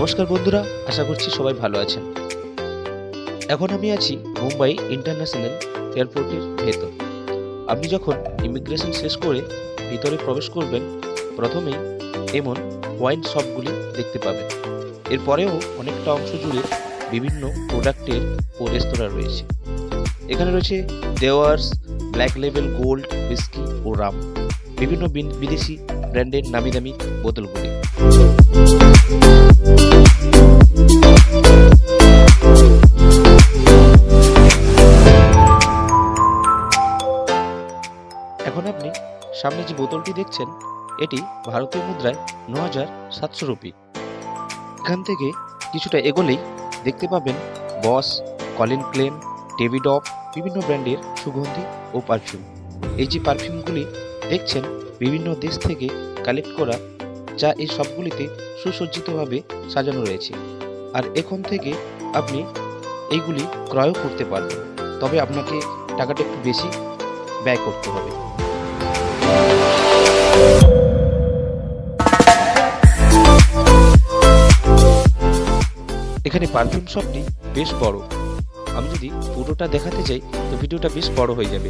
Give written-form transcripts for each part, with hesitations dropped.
নমস্কার বন্ধুরা, আশা করছি সবাই ভালো আছেন। এখন আমি আছি মুম্বাই ইন্টারন্যাশনাল এয়ারপোর্টের ভেতর। আপনি যখন ইমিগ্রেশন শেষ করে ভিতরে প্রবেশ করবেন, প্রথমেই এমন ওয়াইন শপগুলি দেখতে পাবেন। এরপরেও অনেকটা অংশ জুড়ে বিভিন্ন প্রোডাক্টের ও রেস্তোরাঁ রয়েছে। এখানে রয়েছে দেওয়ার্স, ব্ল্যাক লেবেল, গোল্ড, হুইস্কি ও রাম, বিভিন্ন বিদেশি ব্র্যান্ডের নামি দামি বোতলগুলি। এখন আপনি সামনে যে বোতলটি দেখছেন, এটি ভারতীয় মুদ্রায় ৯,৭০০ রুপি। এখান থেকে কিছুটা এগোলেই দেখতে পাবেন বস, কলিন ক্লেন, ডেভিডফ, বিভিন্ন ব্র্যান্ডের সুগন্ধি ও পারফিউম। এই যে পারফিউমগুলি দেখছেন বিভিন্ন দেশ থেকে কালেক্ট করা, যা এই সবগুলিতে সুসজ্জিতভাবে সাজানো রয়েছে। আর এখান থেকে আপনি এইগুলি ক্রয়ও করতে পারবেন, তবে আপনাকে টাকাটা একটু বেশি ব্যয় করতে হবে। এখানে পারফিউম শপটি বেশ বড়। আমি যদি পুরোটা দেখাতে চাই তো ভিডিওটা বেশ বড় হয়ে যাবে,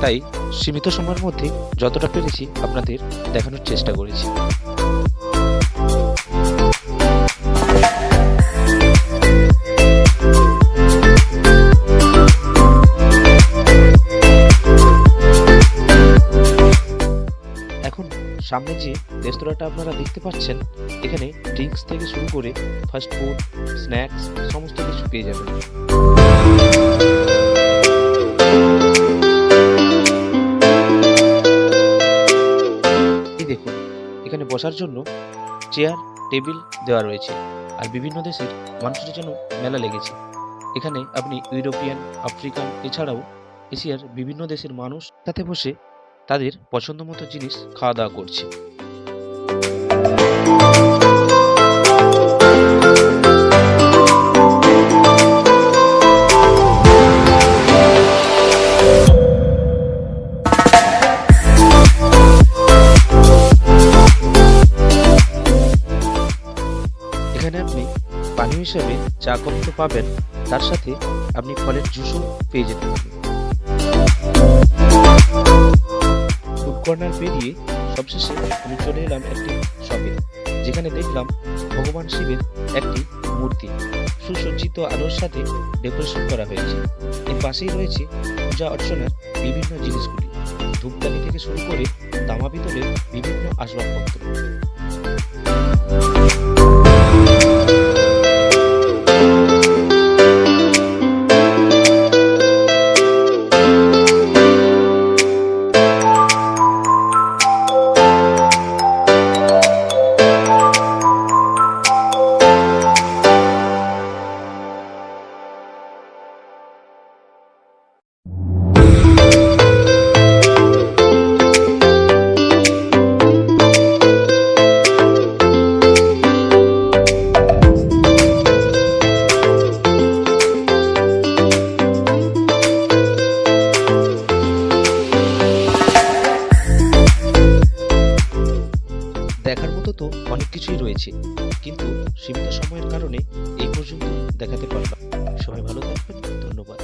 তাই সীমিত সময়ের মধ্যে যতটা পেরেছি আপনাদের দেখানোর চেষ্টা করেছি। এখন সামনে যে রেস্তোরাঁটা আপনারা দেখতে পাচ্ছেন, এখানে ড্রিঙ্কস থেকে শুরু করে ফাস্ট ফুড, স্ন্যাক্স সমস্ত কিছু পেয়ে যাবেন। এই দেখুন, এখানে বসার জন্য চেয়ার টেবিল দেওয়া রয়েছে, আর বিভিন্ন দেশের মানুষের জন্য মেলা লেগেছে। এখানে আপনি ইউরোপিয়ান, আফ্রিকান, এছাড়াও এশিয়ার বিভিন্ন দেশের মানুষ সাথে বসে তাদের পছন্দ মতো জিনিস খাওয়া দাওয়া করছে। এখানে আপনি পানীয় হিসাবে চা কফি তো পাবেন, তার সাথে আপনি ফলের জুসও পেয়ে যেতে পারেন। ফুড কর্নার পেরিয়ে সবশেষে আমি চলে এলাম একটি শপে, যেখানে দেখলাম ভগবান শিবের একটি মূর্তি সুসজ্জিত আলোর সাথে ডেকোরেশন করা হয়েছে। এর পাশেই রয়েছে পূজা অর্চনার বিভিন্ন জিনিসগুলি, ধূপদানি থেকে শুরু করে তামা পিতলের বিভিন্ন আসবাবপত্র। দেখার মতো তো অনেক কিছুই রয়েছে, কিন্তু সীমিত সময়ের কারণে এই পর্যন্ত দেখাতে পারলাম। সবাই ভালো থাকবেন, ধন্যবাদ।